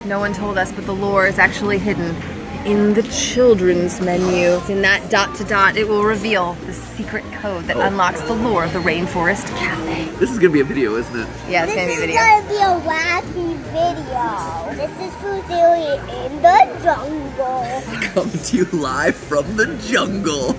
No one told us, but the lore is actually hidden in the children's menu. It's in that dot to dot. It will reveal the secret code that unlocks the lore of the Rainforest Cafe. This is gonna be a video, isn't it? Yeah, it's gonna be a video. This is gonna be a wacky video. This is Food Theory in the jungle. Come to you live from the jungle.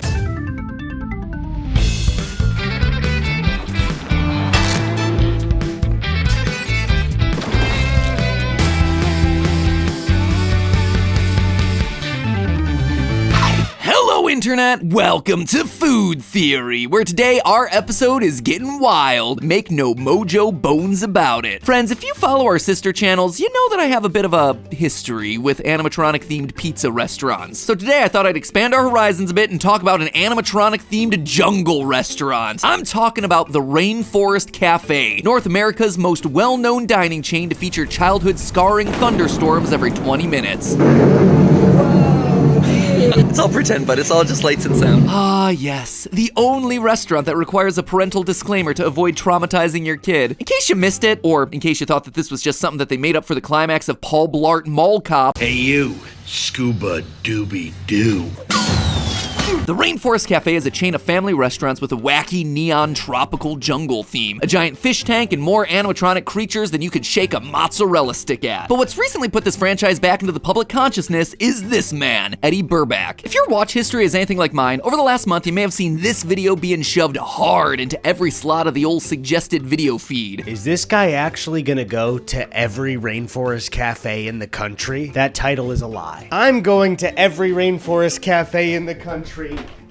Hello Internet, welcome to Food Theory, where today our episode is getting wild. Make no mojo bones about it. Friends, if you follow our sister channels, you know that I have a bit of a history with animatronic themed pizza restaurants. So today I thought I'd expand our horizons a bit and talk about an animatronic themed jungle restaurant. I'm talking about the Rainforest Cafe, North America's most well-known dining chain to feature childhood scarring thunderstorms every 20 minutes. It's all pretend, but it's all just lights and sound. Ah, yes. The only restaurant that requires a parental disclaimer to avoid traumatizing your kid. In case you missed it, or in case you thought that this was just something that they made up for the climax of Paul Blart Mall Cop. Hey you, Scuba Doobie Doo. The Rainforest Cafe is a chain of family restaurants with a wacky neon tropical jungle theme, a giant fish tank, and more animatronic creatures than you could shake a mozzarella stick at. But what's recently put this franchise back into the public consciousness is this man, Eddy Burback. If your watch history is anything like mine, over the last month you may have seen this video being shoved hard into every slot of the old suggested video feed. Is this guy actually gonna go to every Rainforest Cafe in the country? That title is a lie. I'm going to every Rainforest Cafe in the country.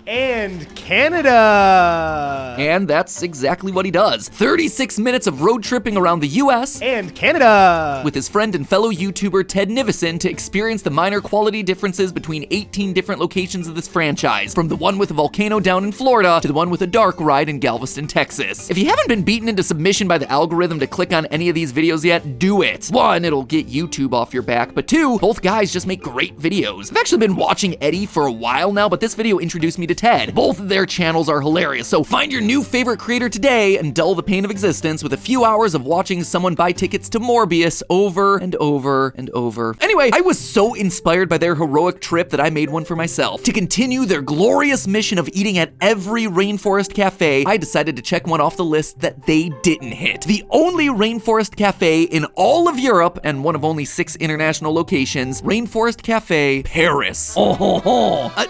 And Canada! And that's exactly what he does. 36 minutes of road tripping around the US and Canada! With his friend and fellow YouTuber Ted Nivison to experience the minor quality differences between 18 different locations of this franchise, from the one with a volcano down in Florida to the one with a dark ride in Galveston, Texas. If you haven't been beaten into submission by the algorithm to click on any of these videos yet, do it. One, it'll get YouTube off your back, but two, both guys just make great videos. I've actually been watching Eddy for a while now, but this video introduced me to Ted. Both of their channels are hilarious, so find your new favorite creator today and dull the pain of existence with a few hours of watching someone buy tickets to Morbius over and over and over. Anyway, I was so inspired by their heroic trip that I made one for myself. To continue their glorious mission of eating at every Rainforest Cafe, I decided to check one off the list that they didn't hit. The only Rainforest Cafe in all of Europe and one of only 6 international locations, Rainforest Cafe Paris.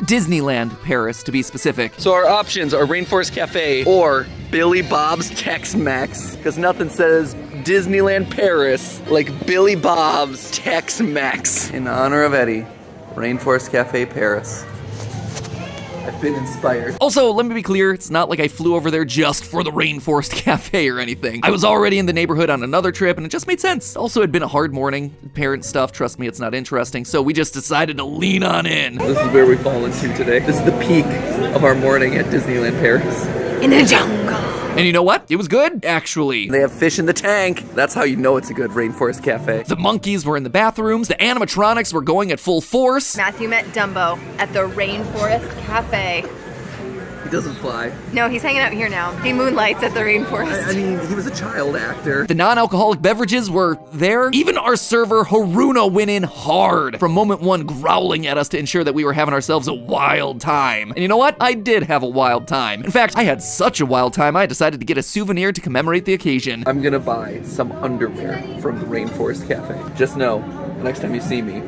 Disneyland Paris, to be specific. So our options are Rainforest Cafe or Billy Bob's Tex-Mex, because nothing says Disneyland Paris like Billy Bob's Tex-Mex. In honor of Eddy, Rainforest Cafe Paris. I've been inspired. Also, let me be clear, it's not like I flew over there just for the Rainforest Cafe or anything. I was already in the neighborhood on another trip and it just made sense. Also, it'd been a hard morning. Parent stuff, trust me, it's not interesting, so we just decided to lean on in. This is where we fall into today. This is the peak of our morning at Disneyland Paris. In the jungle. And you know what? It was good, actually. They have fish in the tank. That's how you know it's a good Rainforest Cafe. The monkeys were in the bathrooms. The animatronics were going at full force. Matthew met Dumbo at the Rainforest Cafe. He doesn't fly. No, he's hanging out here now. He moonlights at the rainforest. I mean, he was a child actor. The non-alcoholic beverages were there. Even our server, Haruna, went in hard from moment one, growling at us to ensure that we were having ourselves a wild time. And you know what? I did have a wild time. In fact, I had such a wild time, I decided to get a souvenir to commemorate the occasion. I'm gonna buy some underwear from the Rainforest Cafe. Just know, the next time you see me,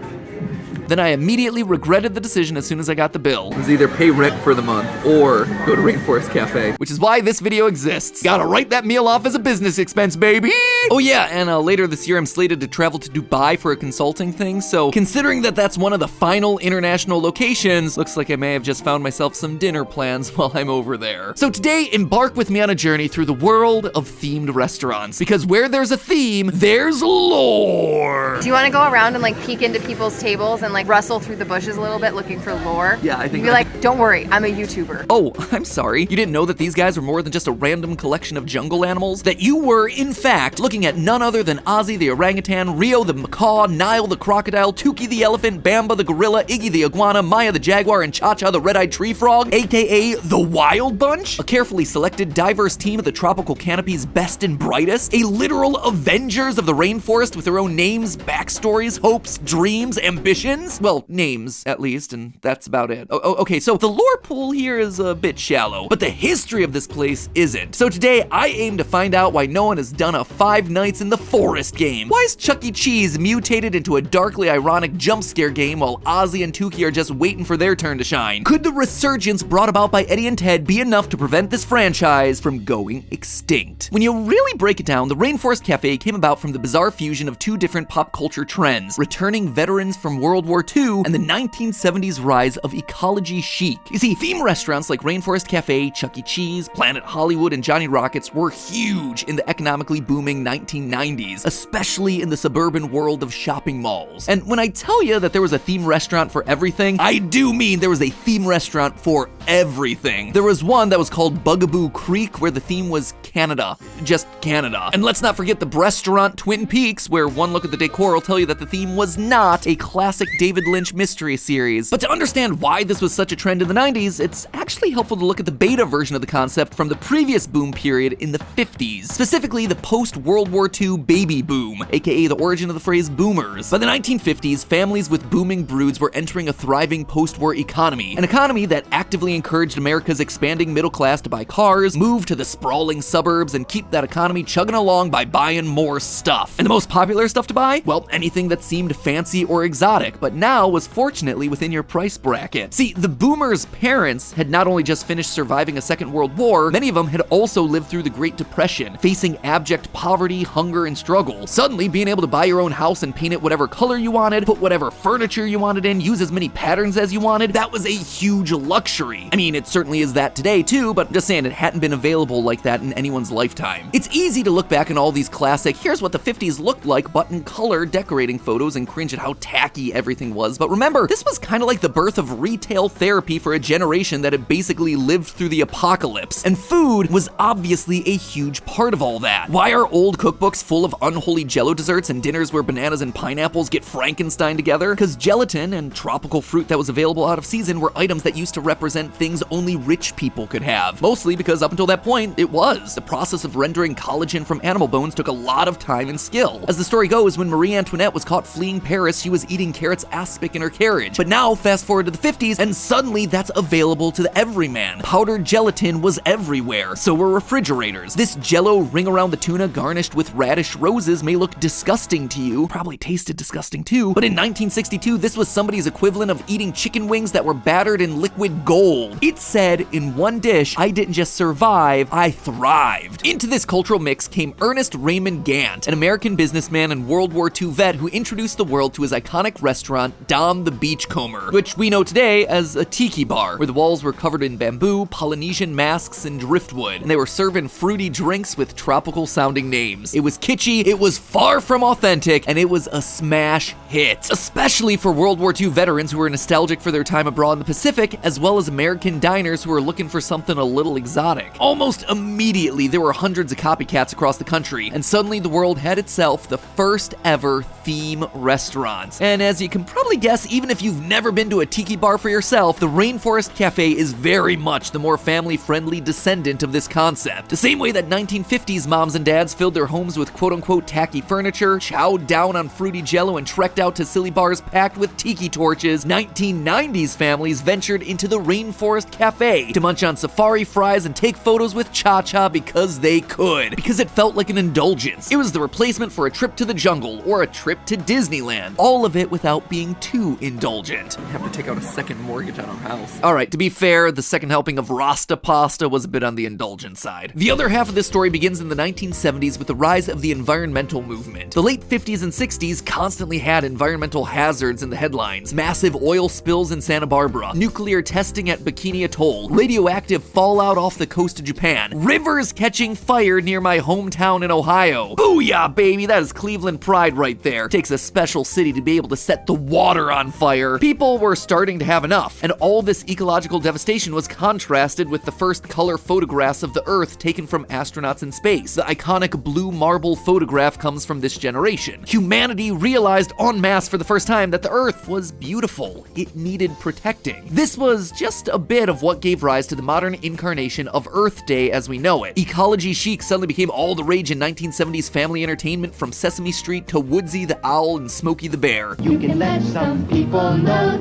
then I immediately regretted the decision as soon as I got the bill. It was either pay rent for the month or go to Rainforest Cafe, which is why this video exists. Gotta write that meal off as a business expense, baby! Oh yeah, and later this year I'm slated to travel to Dubai for a consulting thing, so considering that that's one of the final international locations, looks like I may have just found myself some dinner plans while I'm over there. So today, embark with me on a journey through the world of themed restaurants, because where there's a theme, there's lore! Do you want to go around and like peek into people's tables and and like rustle through the bushes a little bit looking for lore. Yeah, I think You'd be like, don't worry, I'm a YouTuber. Oh, I'm sorry. You didn't know that these guys were more than just a random collection of jungle animals? That you were, in fact, looking at none other than Ozzy the orangutan, Rio the macaw, Nile the crocodile, Tuki the elephant, Bamba the gorilla, Iggy the iguana, Maya the jaguar, and Cha-Cha the red-eyed tree frog, aka the Wild Bunch? A carefully selected, diverse team of the tropical canopy's best and brightest? A literal Avengers of the rainforest with their own names, backstories, hopes, dreams, ambitions? Well, names, at least, and that's about it. Okay, so the lore pool here is a bit shallow, but the history of this place isn't. So today, I aim to find out why no one has done a Five Nights in the Forest game. Why is Chuck E. Cheese mutated into a darkly ironic jump scare game while Ozzy and Tuki are just waiting for their turn to shine? Could the resurgence brought about by Eddy and Ted be enough to prevent this franchise from going extinct? When you really break it down, the Rainforest Cafe came about from the bizarre fusion of two different pop culture trends, returning veterans from World War II and the 1970s rise of ecology chic. You see, theme restaurants like Rainforest Cafe, Chuck E. Cheese, Planet Hollywood, and Johnny Rockets were huge in the economically booming 1990s, especially in the suburban world of shopping malls. And when I tell you that there was a theme restaurant for everything, I do mean there was a theme restaurant for everything. There was one that was called Bugaboo Creek, where the theme was Canada. Just Canada. And let's not forget the restaurant Twin Peaks, where one look at the decor will tell you that the theme was not a classic David Lynch mystery series. But to understand why this was such a trend in the 90s, it's actually helpful to look at the beta version of the concept from the previous boom period in the 50s, specifically the post-World War II baby boom, aka the origin of the phrase boomers. By the 1950s, families with booming broods were entering a thriving post-war economy, an economy that actively encouraged America's expanding middle class to buy cars, move to the sprawling suburbs, and keep that economy chugging along by buying more stuff. And the most popular stuff to buy? Well, anything that seemed fancy or exotic, but now was fortunately within your price bracket. See, the boomers' parents had not only just finished surviving a Second World War, many of them had also lived through the Great Depression, facing abject poverty, hunger, and struggle. Suddenly, being able to buy your own house and paint it whatever color you wanted, put whatever furniture you wanted in, use as many patterns as you wanted, that was a huge luxury. I mean, it certainly is that today too, but I'm just saying it hadn't been available like that in anyone's lifetime. It's easy to look back on all these classic, here's what the 50s looked like, but in color decorating photos and cringe at how tacky everything was. But remember, this was kind of like the birth of retail therapy for a generation that had basically lived through the apocalypse. And food was obviously a huge part of all that. Why are old cookbooks full of unholy jello desserts and dinners where bananas and pineapples get Frankenstein together? Because gelatin and tropical fruit that was available out of season were items that used to represent things only rich people could have. Mostly because up until that point, it was. The process of rendering collagen from animal bones took a lot of time and skill. As the story goes, when Marie Antoinette was caught fleeing Paris, she was eating carrots aspic in her carriage. But now, fast forward to the 50s, and suddenly that's available to the everyman. Powdered gelatin was everywhere, so were refrigerators. This jello ring around the tuna garnished with radish roses may look disgusting to you, probably tasted disgusting too, but in 1962, this was somebody's equivalent of eating chicken wings that were battered in liquid gold. It said, in one dish, I didn't just survive, I thrived. Into this cultural mix came Ernest Raymond Gant, an American businessman and World War II vet who introduced the world to his iconic restaurant, Dom the Beachcomber, which we know today as a tiki bar, where the walls were covered in bamboo, Polynesian masks, and driftwood, and they were serving fruity drinks with tropical sounding names. It was kitschy, it was far from authentic, and it was a smash hit, especially for World War II veterans who were nostalgic for their time abroad in the Pacific, as well as American diners who were looking for something a little exotic. Almost immediately, there were hundreds of copycats across the country, and suddenly the world had itself the first ever theme restaurant. And as you can probably guess, even if you've never been to a tiki bar for yourself, the Rainforest Cafe is very much the more family-friendly descendant of this concept. The same way that 1950s moms and dads filled their homes with quote-unquote tacky furniture, chowed down on fruity jello, and trekked out to silly bars packed with tiki torches, 1990s families ventured into the Rainforest Cafe to munch on safari fries and take photos with Cha-Cha because they could, because it felt like an indulgence. It was the replacement for a trip to the jungle or a trip to Disneyland, all of it without being too indulgent. We have to take out a second mortgage on our house. Alright, to be fair, the second helping of Rasta pasta was a bit on the indulgent side. The other half of this story begins in the 1970s with the rise of the environmental movement. The late 50s and 60s constantly had environmental hazards in the headlines. Massive oil spills in Santa Barbara, nuclear testing at Bikini Atoll, radioactive fallout off the coast of Japan, rivers catching fire near my hometown in Ohio. Booyah, baby, that is Cleveland pride right there. It takes a special city to be able to set the water on fire. People were starting to have enough, and all this ecological devastation was contrasted with the first color photographs of the Earth taken from astronauts in space. The iconic blue marble photograph comes from this generation. Humanity realized en masse for the first time that the Earth was beautiful. It needed protecting. This was just a bit of what gave rise to the modern incarnation of Earth Day as we know it. Ecology chic suddenly became all the rage in 1970s family entertainment, from Sesame Street to Woodsy the Owl and Smokey the Bear. You can let some people know.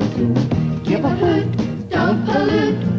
Give a hoot, don't pollute.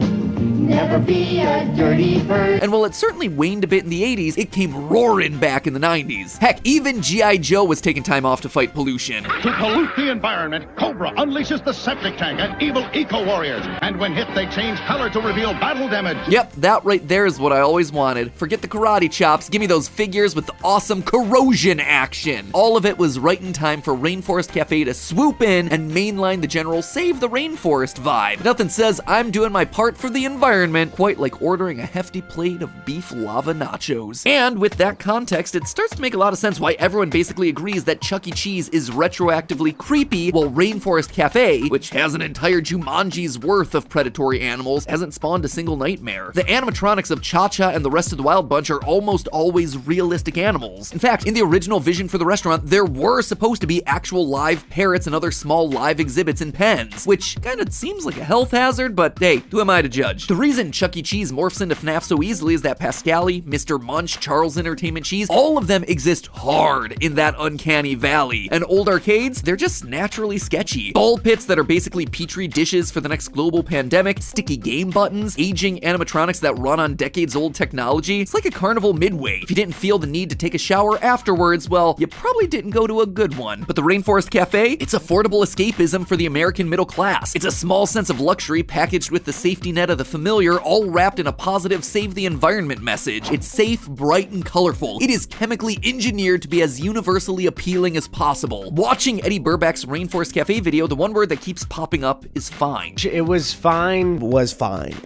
Never be a dirty bird. And while it certainly waned a bit in the 80s, it came roaring back in the 90s. Heck, even G.I. Joe was taking time off to fight pollution. To pollute the environment, Cobra unleashes the septic tank and evil eco-warriors. And when hit, they change color to reveal battle damage. Yep, that right there is what I always wanted. Forget the karate chops, give me those figures with the awesome corrosion action. All of it was right in time for Rainforest Cafe to swoop in and mainline the general save the rainforest vibe. Nothing says I'm doing my part for the environment quite like ordering a hefty plate of beef lava nachos. And with that context, it starts to make a lot of sense why everyone basically agrees that Chuck E. Cheese is retroactively creepy, while Rainforest Cafe, which has an entire Jumanji's worth of predatory animals, hasn't spawned a single nightmare. The animatronics of Cha-Cha and the rest of the Wild Bunch are almost always realistic animals. In fact, in the original vision for the restaurant, there were supposed to be actual live parrots and other small live exhibits in pens, which kind of seems like a health hazard, but hey, who am I to judge? The reason Chuck E. Cheese morphs into FNAF so easily is that Pascali, Mr. Munch, Charles Entertainment Cheese, all of them exist hard in that uncanny valley. And old arcades, they're just naturally sketchy. Ball pits that are basically petri dishes for the next global pandemic, sticky game buttons, aging animatronics that run on decades-old technology. It's like a carnival midway. If you didn't feel the need to take a shower afterwards, well, you probably didn't go to a good one. But the Rainforest Cafe, it's affordable escapism for the American middle class. It's a small sense of luxury packaged with the safety net of the familiar, all wrapped in a positive save the environment message. It's safe, bright, and colorful. It is chemically engineered to be as universally appealing as possible. Watching Eddy Burback's Rainforest Cafe video, the one word that keeps popping up is fine. It was fine.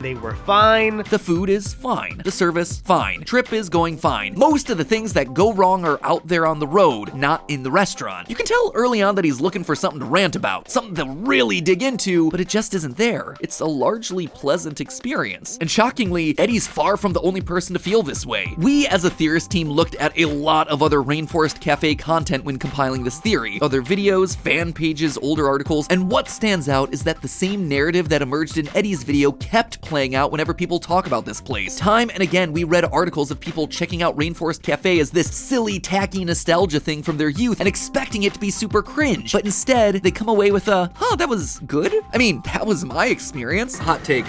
They were fine. The food is fine. The service, fine. Trip is going fine. Most of the things that go wrong are out there on the road, not in the restaurant. You can tell early on that he's looking for something to rant about, something to really dig into, but it just isn't there. It's a largely pleasant experience. And shockingly, Eddy's far from the only person to feel this way. We as a Theorist team looked at a lot of other Rainforest Cafe content when compiling this theory. Other videos, fan pages, older articles, and what stands out is that the same narrative that emerged in Eddy's video kept playing out whenever people talk about this place. Time and again, we read articles of people checking out Rainforest Cafe as this silly, tacky nostalgia thing from their youth and expecting it to be super cringe. But instead, they come away with a, huh, that was good? I mean, that was my experience. Hot take.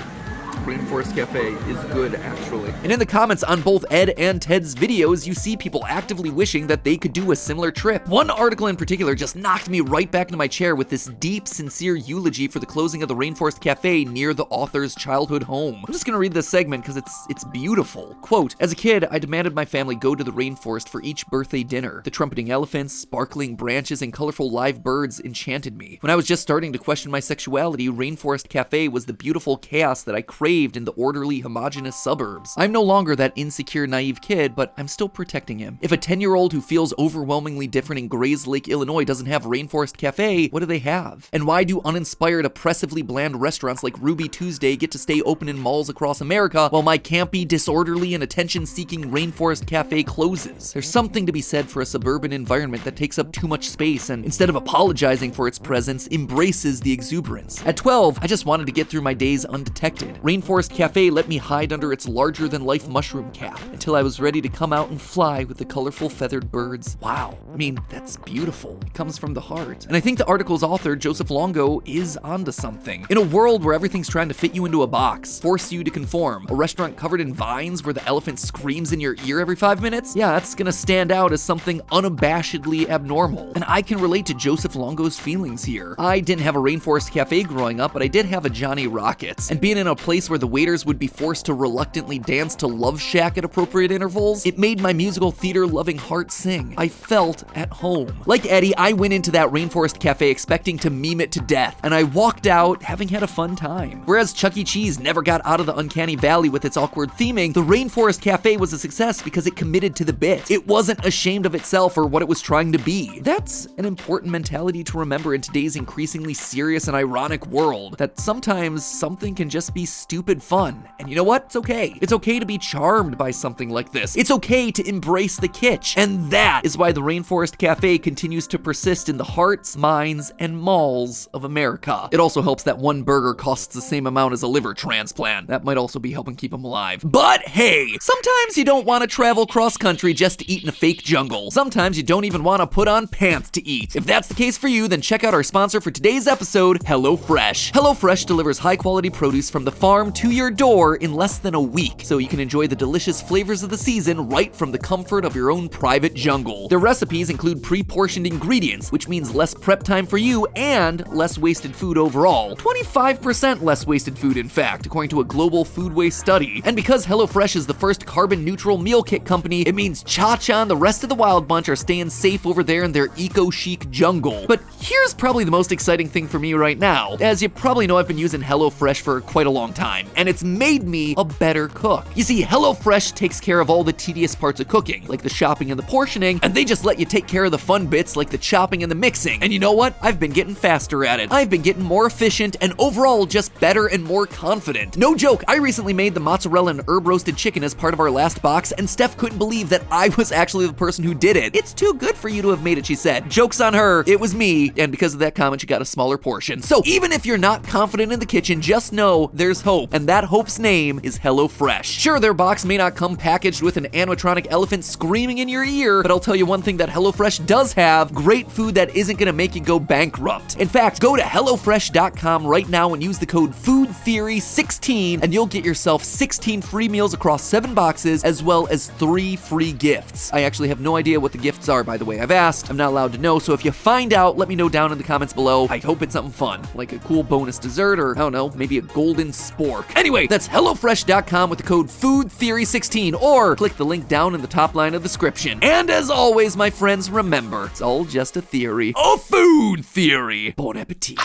Rainforest Cafe is good, actually. And in the comments on both Ed and Ted's videos, you see people actively wishing that they could do a similar trip. One article in particular just knocked me right back into my chair with this deep, sincere eulogy for the closing of the Rainforest Cafe near the author's childhood home. I'm just gonna read this segment because it's beautiful. Quote, as a kid, I demanded my family go to the rainforest for each birthday dinner. The trumpeting elephants, sparkling branches, and colorful live birds enchanted me. When I was just starting to question my sexuality, Rainforest Cafe was the beautiful chaos that I craved in the orderly, homogeneous suburbs. I'm no longer that insecure, naive kid, but I'm still protecting him. If a 10-year-old who feels overwhelmingly different in Grays Lake, Illinois doesn't have Rainforest Cafe, what do they have? And why do uninspired, oppressively bland restaurants like Ruby Tuesday get to stay open in malls across America while my campy, disorderly, and attention-seeking Rainforest Cafe closes? There's something to be said for a suburban environment that takes up too much space and, instead of apologizing for its presence, embraces the exuberance. At 12, I just wanted to get through my days undetected. Rainforest Cafe let me hide under its larger-than-life mushroom cap until I was ready to come out and fly with the colorful feathered birds. Wow, I mean, that's beautiful. It comes from the heart. And I think the article's author, Joseph Longo, is onto something. In a world where everything's trying to fit you into a box, force you to conform, a restaurant covered in vines where the elephant screams in your ear every 5 minutes, yeah, that's gonna stand out as something unabashedly abnormal. And I can relate to Joseph Longo's feelings here. I didn't have a Rainforest Cafe growing up, but I did have a Johnny Rockets. And being in a place place where the waiters would be forced to reluctantly dance to Love Shack at appropriate intervals. It made my musical theater-loving heart sing. I felt at home. Like Eddy, I went into that Rainforest Cafe expecting to meme it to death, and I walked out having had a fun time. Whereas Chuck E. Cheese never got out of the uncanny valley with its awkward theming, the Rainforest Cafe was a success because it committed to the bit. It wasn't ashamed of itself or what it was trying to be. That's an important mentality to remember in today's increasingly serious and ironic world, that sometimes something can just be stupid fun. And you know what? It's okay. It's okay to be charmed by something like this. It's okay to embrace the kitsch. And that is why the Rainforest Cafe continues to persist in the hearts, minds, and malls of America. It also helps that one burger costs the same amount as a liver transplant. That might also be helping keep them alive. But hey, sometimes you don't want to travel cross-country just to eat in a fake jungle. Sometimes you don't even want to put on pants to eat. If that's the case for you, then check out our sponsor for today's episode, HelloFresh. HelloFresh delivers high-quality produce from the farm to your door in less than a week, so you can enjoy the delicious flavors of the season right from the comfort of your own private jungle. Their recipes include pre-portioned ingredients, which means less prep time for you and less wasted food overall. 25% less wasted food, in fact, according to a global food waste study. And because HelloFresh is the first carbon-neutral meal kit company, it means Cha-Cha and the rest of the Wild Bunch are staying safe over there in their eco-chic jungle. But here's probably the most exciting thing for me right now. As you probably know, I've been using HelloFresh for quite a long time, and it's made me a better cook. You see, HelloFresh takes care of all the tedious parts of cooking, like the shopping and the portioning, and they just let you take care of the fun bits like the chopping and the mixing. And you know what? I've been getting faster at it. I've been getting more efficient and overall just better and more confident. No joke, I recently made the mozzarella and herb roasted chicken as part of our last box, and Steph couldn't believe that I was actually the person who did it. It's too good for you to have made it, she said. Joke's on her, it was me, and because of that comment, she got a smaller portion. So even if you're not confident in the kitchen, just know there's hope, and that hope's name is HelloFresh. Sure, their box may not come packaged with an animatronic elephant screaming in your ear, but I'll tell you one thing that HelloFresh does have: great food that isn't gonna make you go bankrupt. In fact, go to HelloFresh.com right now and use the code FOODTheory16, and you'll get yourself 16 free meals across 7 boxes, as well as 3 free gifts. I actually have no idea what the gifts are, by the way. I've asked, I'm not allowed to know, so if you find out, let me know down in the comments below. I hope it's something fun, like a cool bonus dessert, or I don't know, maybe a golden spork. Anyway, that's HelloFresh.com with the code FOODTheory16, or click the link down in the top line of the description. And as always, my friends, remember, it's all just a theory. A food theory. Bon appetit.